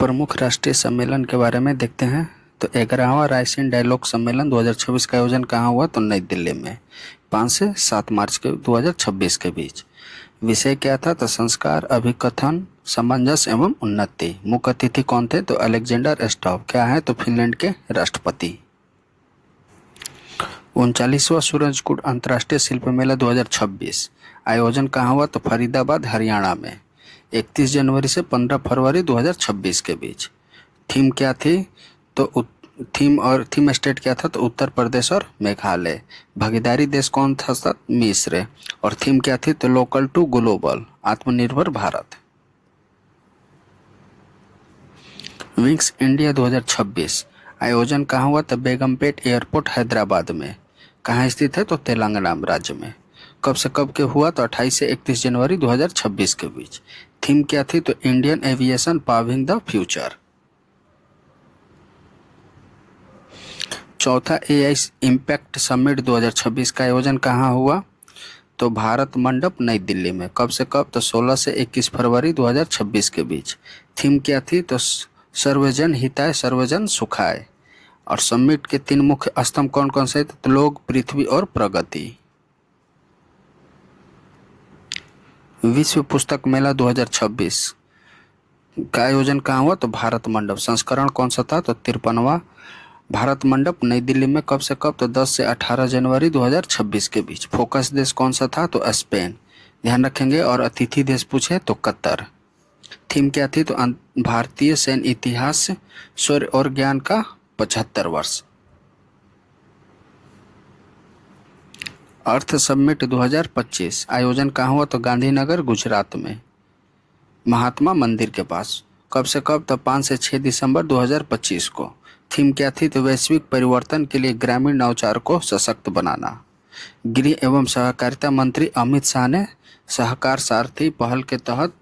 प्रमुख राष्ट्रीय सम्मेलन के बारे में देखते हैं। तो 11वां रायसीन डायलॉग सम्मेलन 2026 का आयोजन कहाँ हुआ? तो नई दिल्ली में 5 से 7 मार्च के 2026 के बीच। विषय क्या था? तो संस्कार, अभिकथन, सामंजस्य एवं उन्नति। मुख्य अतिथि कौन थे? तो अलेक्जेंडर स्टॉव। क्या है? तो फिनलैंड के राष्ट्रपति। 39वां सूरजकुंड अंतर्राष्ट्रीय शिल्प मेला 2026 आयोजन कहाँ हुआ? तो फरीदाबाद, हरियाणा में 31 जनवरी से 15 फरवरी 2026 के बीच। थीम क्या थी? तो थीम स्टेट क्या था? तो उत्तर प्रदेश और मेघालय। भागीदारी देश कौन था? मिस्र। और थीम क्या थी? तो लोकल टू ग्लोबल, आत्मनिर्भर भारत। विंग्स इंडिया 2026 आयोजन कहाँ हुआ? तो बेगमपेट एयरपोर्ट, हैदराबाद में। कहाँ स्थित है? तो तेलंगाना राज्य में। कब से कब के हुआ? तो 28 से 31 जनवरी 2026 के बीच। थीम क्या थी? तो इंडियन एविएशन पाविंग द फ्यूचर। चौथा एआई इम्पैक्ट समिट 2026 का आयोजन कहाँ हुआ? तो भारत मंडप, नई दिल्ली में। कब से कब? तो 16 से 21 फरवरी 2026 के बीच। थीम क्या थी? तो सर्वजन हिताय सर्वजन सुखाय। और समिट के 3 मुख्य स्तंभ कौन कौन से? तो लोग, पृथ्वी और प्रगति। विश्व पुस्तक मेला 2026 का आयोजन कहाँ हुआ? तो भारत मंडप। संस्करण कौन सा था? तो 53वां भारत मंडप, नई दिल्ली में। कब से कब? तो 10 से 18 जनवरी 2026 के बीच। फोकस देश कौन सा था? तो स्पेन। ध्यान रखेंगे। और अतिथि देश पूछे तो कतर। थीम क्या थी? तो भारतीय सैन्य इतिहास, शौर्य और ज्ञान का 75 वर्ष। अर्थ समिट 2025 आयोजन कहाँ हुआ? तो गांधीनगर, गुजरात में, महात्मा मंदिर के पास। कब से कब? तो 5 से 6 दिसंबर 2025 को। थीम क्या थी? तो वैश्विक परिवर्तन के लिए ग्रामीण नवाचार को सशक्त बनाना। गृह एवं सहकारिता मंत्री अमित शाह ने सहकार सारथी पहल के तहत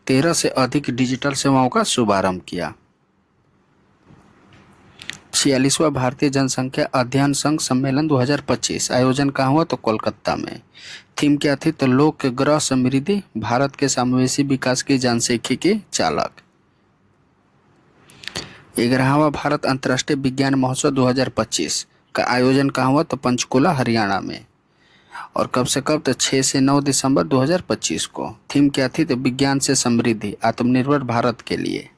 13 से अधिक डिजिटल सेवाओं का शुभारंभ किया। 46वां भारतीय जनसंख्या अध्ययन संघ सम्मेलन 2025 आयोजन कहाँ हुआ? तो कोलकाता में। थीम क्या थी? तो लोक के ग्रह समृद्धि, भारत के समावेशी विकास की जनसांख्यिकी के चालक। 11वां भारत अंतर्राष्ट्रीय विज्ञान महोत्सव 2025 का आयोजन कहाँ हुआ? तो पंचकुला, हरियाणा में। और कब से कब? तो 6 से 9 दिसंबर 2025 को। थीम क्या थी? तो विज्ञान से समृद्धि, आत्मनिर्भर भारत के लिए।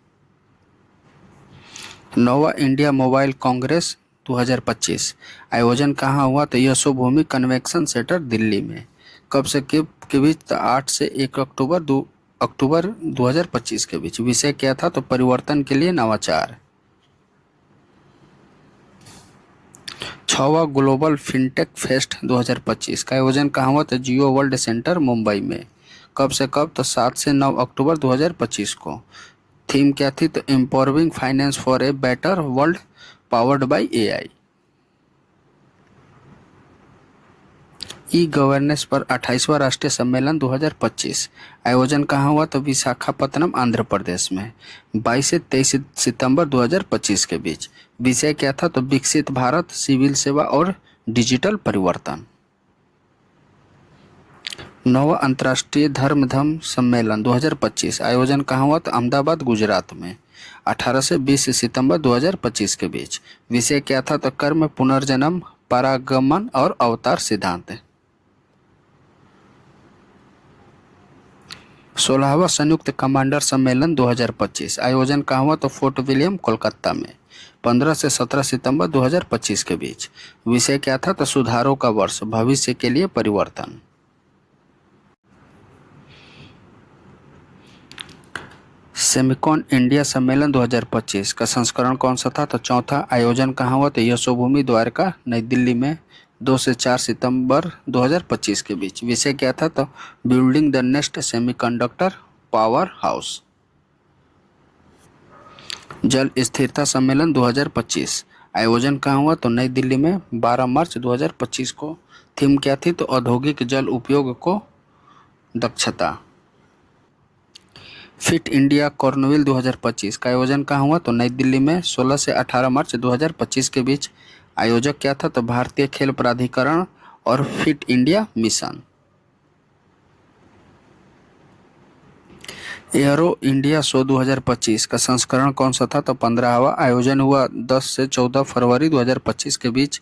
9वां इंडिया मोबाइल कांग्रेस 2025 आयोजन कहाँ हुआ? तो यशोभूमि कन्वेंशन सेंटर, दिल्ली में। कब से कब के बीच? तो 8 से 1 अक्टूबर 2025 के बीच। विषय क्या था? तो परिवर्तन के लिए नवाचार। 6वां ग्लोबल फिनटेक फेस्ट 2025 का आयोजन कहाँ हुआ? तो जियो वर्ल्ड सेंटर, मुंबई में। कब से कब? तो 7 से 9 अक्टूबर 2025 को। थीम क्या थी? तो empowering finance for a better world powered by AI. E governance पर 28वां राष्ट्रीय सम्मेलन 2025 आयोजन कहाँ हुआ? तो विशाखापत्तनम, आंध्र प्रदेश में। 22 से 23 सितंबर 2025 के बीच। विषय क्या था? तो विकसित भारत, सिविल सेवा और डिजिटल परिवर्तन। 9वां अंतर्राष्ट्रीय धर्म सम्मेलन 2025 आयोजन कहाँ हुआ? तो अहमदाबाद, गुजरात में। 18 से 20 सितंबर 2025 के बीच। विषय क्या था? तो कर्म, पुनर्जन्म, परागमन और अवतार सिद्धांत। 16वां संयुक्त कमांडर सम्मेलन 2025 आयोजन कहाँ हुआ? तो फोर्ट विलियम, कोलकाता में। 15 से 17 सितंबर 2025 के बीच। विषय क्या था? तो सुधारों का वर्ष, भविष्य के लिए परिवर्तन। सेमिकॉन इंडिया सम्मेलन 2025 का संस्करण कौन सा था? तो चौथा। आयोजन कहाँ हुआ? तो यशोभूमि, द्वारका, नई दिल्ली में। 2 से 4 सितंबर 2025 के बीच। विषय क्या था? तो building the next semiconductor power house. जल स्थिरता सम्मेलन 2025 आयोजन कहाँ हुआ? तो नई दिल्ली में। 12 मार्च 2025 को। थीम क्या थी? तो औद्योगिक जल उपयोग को दक्षता। फिट इंडिया कॉर्नवेल 2025 का आयोजन कहाँ हुआ? तो नई दिल्ली में। 16 से 18 मार्च 2025 के बीच। आयोजक क्या था? तो भारतीय खेल प्राधिकरण और fit India mission. Aero India show 2025 का संस्करण कौन सा था? तो 15वां। आयोजन हुआ 10 से 14 फरवरी 2025 के बीच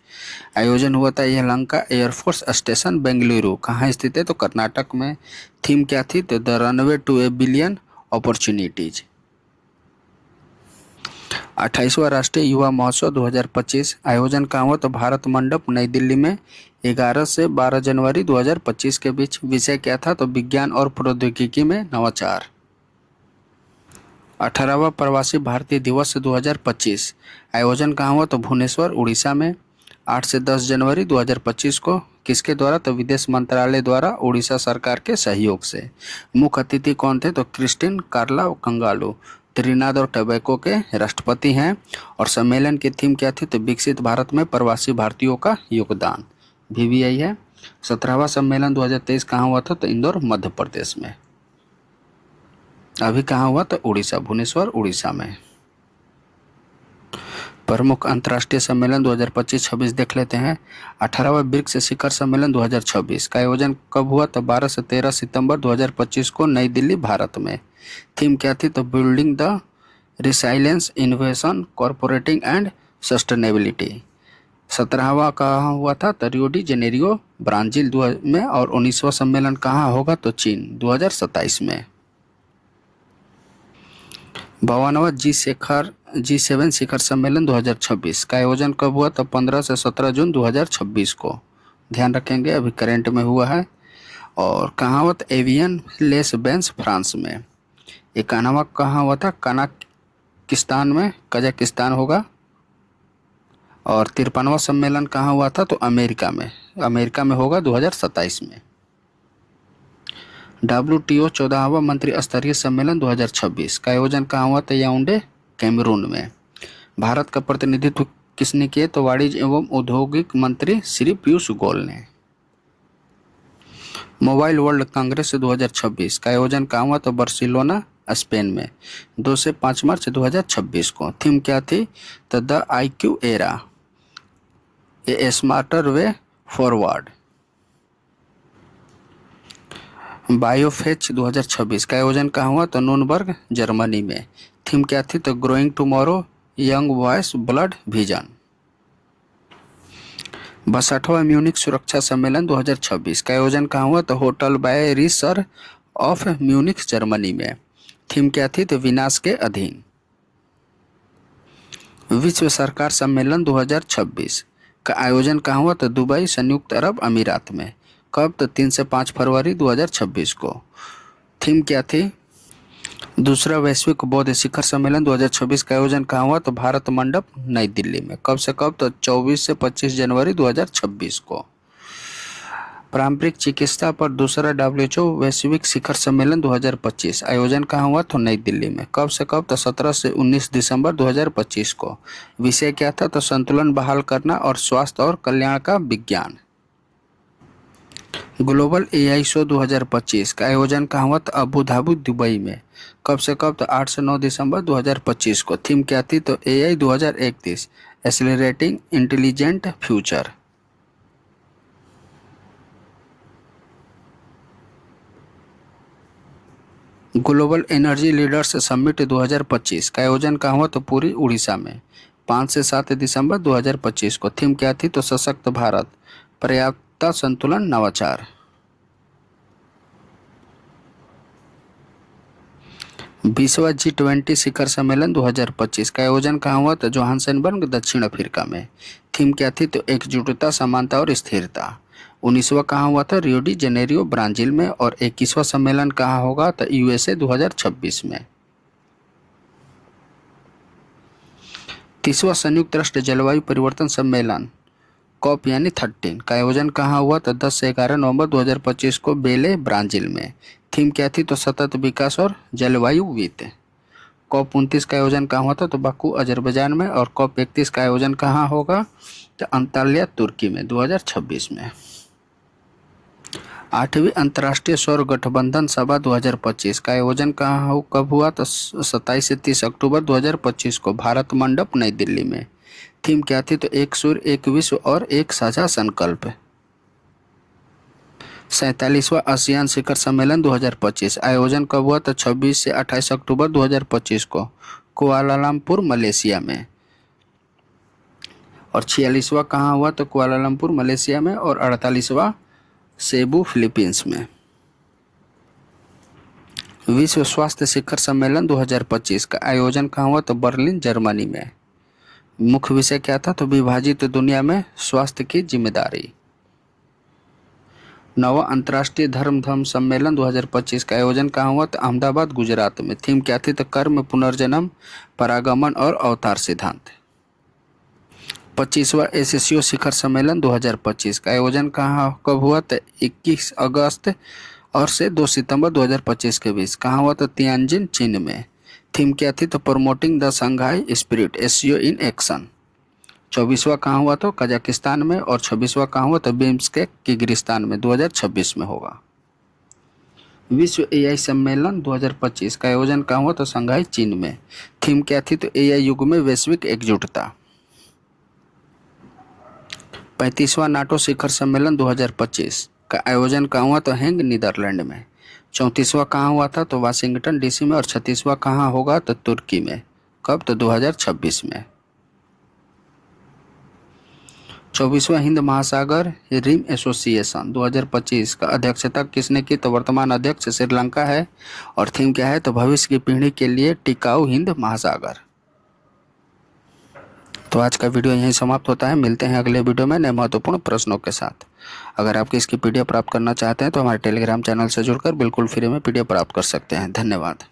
आयोजन हुआ था। यलहंका एयरफोर्स स्टेशन बेंगलुरु कहाँ स्थित है? तो कर्नाटक में। थीम क्या थी? तो the runway to a billion opportunities. 28वां राष्ट्रीय युवा महोत्सव 2025 आयोजन कहाँ हुआ? तो भारत मंडप नई दिल्ली में 11 से 12 जनवरी 2025 के बीच। विषय क्या था? तो विज्ञान और प्रौद्योगिकी में नवाचार। 18वां प्रवासी भारतीय दिवस 2025 आयोजन कहाँ हुआ? तो भुवनेश्वर उड़ीसा में 8 से 10 जनवरी 2025 को। किसके द्वारा? तो विदेश मंत्रालय द्वारा उड़ीसा सरकार के सहयोग से। मुख्य अतिथि कौन थे? तो क्रिस्टिन कार्ला कंगालू त्रिनाद और टोबैको के राष्ट्रपति हैं। और सम्मेलन की थीम क्या थी? तो विकसित भारत में प्रवासी भारतीयों का योगदान। VVI है। 17वां सम्मेलन 2023 कहाँ हुआ था? तो इंदौर मध्य प्रदेश में। अभी कहाँ हुआ? तो उड़ीसा, भुवनेश्वर उड़ीसा में। प्रमुख अंतर्राष्ट्रीय सम्मेलन 2025-26 देख लेते हैं। 18वां ब्रिक्स शिखर सम्मेलन 2026 का आयोजन कब हुआ? तो 12 से 13 सितंबर 2025 को नई दिल्ली, भारत में। थीम क्या थी? तो building the resilience, innovation, corporating and sustainability. 17वां कहाँ हुआ था? तो रियो डी जेनेरियो, ब्राजील में। और 19वां सम्मेलन कहाँ होगा? तो चीन, 2027 में। 52वां G7 शिखर सम्मेलन 2026 का आयोजन कब हुआ? तो 15 से 17 जून 2026 को। ध्यान रखेंगे, अभी करंट में हुआ है। और कहाँ हुआ? तो एवियन लेस बेंस, फ्रांस में। 51वां कहाँ हुआ था? कजाकिस्तान में, कजाकिस्तान होगा। और 53वां सम्मेलन कहाँ हुआ था? तो अमेरिका में, अमेरिका में होगा 2027 में। WTO 14वां मंत्री स्तरीय सम्मेलन 2026 का आयोजन कहाँ हुआ? तो याओंडे, कैमरून में। भारत का प्रतिनिधित्व किसने किया? तो वाणिज्य एवं औद्योगिक मंत्री श्री पीयूष गोयल ने। मोबाइल वर्ल्ड कांग्रेस 2026 का आयोजन कहाँ हुआ? तो बार्सिलोना, स्पेन में, 2 से 5 मार्च 2026 को। थीम क्या थी? तो the IQ era, a smarter way forward. BioFach 2026 का आयोजन कहाँ हुआ? तो नूनबर्ग, जर्मनी में। थीम क्या थी? तो growing tomorrow, young voice, bold vision. 62वां म्यूनिक सुरक्षा सम्मेलन 2026 का आयोजन कहाँ हुआ? तो होटल बाय रिसर ऑफ म्यूनिक, जर्मनी में। थीम क्या थी? तो विनाश के अधीन। विश्व सरकार सम्मेलन 2026 का आयोजन कहाँ हुआ? तो दुबई, संयुक्त अरब अमीरात में। कब? तो 3 से 5 फरवरी 2026 को। थीम क्या थी? दूसरा वैश्विक बौद्ध शिखर सम्मेलन 2026 का आयोजन कहाँ हुआ? तो भारत मंडप नई दिल्ली में। कब से कब? तो 24 से 25 जनवरी 2026 को। पारंपरिक चिकित्सा पर दूसरा WHO वैश्विक शिखर सम्मेलन 2025 आयोजन कहाँ हुआ? तो नई दिल्ली में। कब से कब? तो 17 से 19 दिसंबर 2025 को। विषय क्या था? तो संतुलन बहाल करना और स्वास्थ्य और कल्याण का विज्ञान। ग्लोबल AI शो 2025 का आयोजन कहाँ हुआ? तो अबू धाबी, दुबई में। कब से कब? तो 8 से 9 दिसंबर 2025 को। थीम क्या थी? तो AI 2031, accelerating intelligent future. Global energy leaders summit 2025 का आयोजन कहाँ हुआ? तो पूरी उड़ीसा में, 5 से 7 दिसंबर 2025 को। थीम क्या थी? तो सशक्त भारत, पर्याप्तता, संतुलन, नवाचार। 20वां G20 शिखर सम्मेलन 2025 का आयोजन कहाँ हुआ? तो जोहान्सबर्ग, दक्षिण अफ्रीका में। थीम क्या थी? तो एकजुटता, समानता और स्थिरता। 19वां कहाँ हुआ था? रियो डी जेनेरियो, ब्राजील में। और 21वां सम्मेलन कहाँ होगा? तो USA 2026 में। 30वां संयुक्त राष्ट्र जलवायु परिवर्तन सम्मेलन COP यानी 13 का आयोजन कहाँ हुआ? तो 10 से 11 नवंबर 2025 को बेले, ब्राजील में। थीम क्या थी? तो सतत विकास और जलवायु वित्त। COP 29 का आयोजन कहाँ हुआ था? तो बाकू, अजरबैजान में। और COP 31 का आयोजन कहाँ होगा? तो अंताल्या, तुर्की में, 2026 में। 8वीं अंतर्राष्ट्रीय सौर गठबंधन सभा 2025 का आयोजन कहाँ कब हुआ? तो 27 से 30 अक्टूबर 2025 को, भारत मंडप नई दिल्ली में। थीम क्या थी? तो एक सूर्य, एक विश्व और एक साझा संकल्प। 47वां आसियान शिखर सम्मेलन 2025 आयोजन कब हुआ? तो 26 से 28 अक्टूबर 2025 को कुआलालंपुर मलेशिया में। और 46वां कहाँ हुआ? तो कुआलालंपुर मलेशिया में। और 48वां सेबू फिलीपींस में। विश्व स्वास्थ्य शिखर सम्मेलन 2025 का आयोजन कहाँ हुआ? तो बर्लिन जर्मनी में। मुख्य विषय क्या था? तो विभाजित दुनिया में स्वास्थ्य की जिम्मेदारी। 9वां अंतर्राष्ट्रीय धर्म सम्मेलन 2025 का आयोजन कहाँ हुआ? तो अहमदाबाद गुजरात में। थीम क्या थी? तो कर्म, पुनर्जन्म, परागमन और अवतार सिद्धांत। 25वां एससीओ शिखर सम्मेलन 2025 का आयोजन कहाँ कब हुआ? तो 21 अगस्त और से 2 सितंबर 2025 के बीच। कहाँ हुआ? तो तियानजिन, चीन में। थीम क्या थी? तो promoting the Shanghai spirit, SCO in action. 24वां कहाँ हुआ? तो कजाकिस्तान में। और 26वां कहाँ हुआ? तो बिम्स्टेक, किर्गिस्तान में 2026 में होगा। विश्व एआई सम्मेलन 2025 का आयोजन कहाँ हुआ? तो शंघाई, चीन में। थीम क्या थी? तो एआई युग में वैश्विक एकजुटता। 35वां नाटो शिखर सम्मेलन 2025 का आयोजन कहाँ हुआ? तो हेंग, नीदरलैंड में। 34वां कहाँ हुआ था? तो वाशिंगटन डीसी में। और 36वां कहाँ होगा? तो तुर्की में। कब? तो 2026 में। 24वां हिंद महासागर रिम एसोसिएशन 2025 का अध्यक्षता किसने की? तो वर्तमान अध्यक्ष श्रीलंका है। और थीम क्या है? तो भविष्य की पीढ़ी के लिए टिकाऊ हिंद महासागर। तो आज का वीडियो यहीं समाप्त होता है। मिलते हैं अगले वीडियो में नए महत्वपूर्ण प्रश्नों के साथ। अगर आप इसकी पीडीएफ प्राप्त करना चाहते हैं तो हमारे टेलीग्राम चैनल से जुड़कर बिल्कुल फ्री में पीडीएफ प्राप्त कर सकते हैं। धन्यवाद।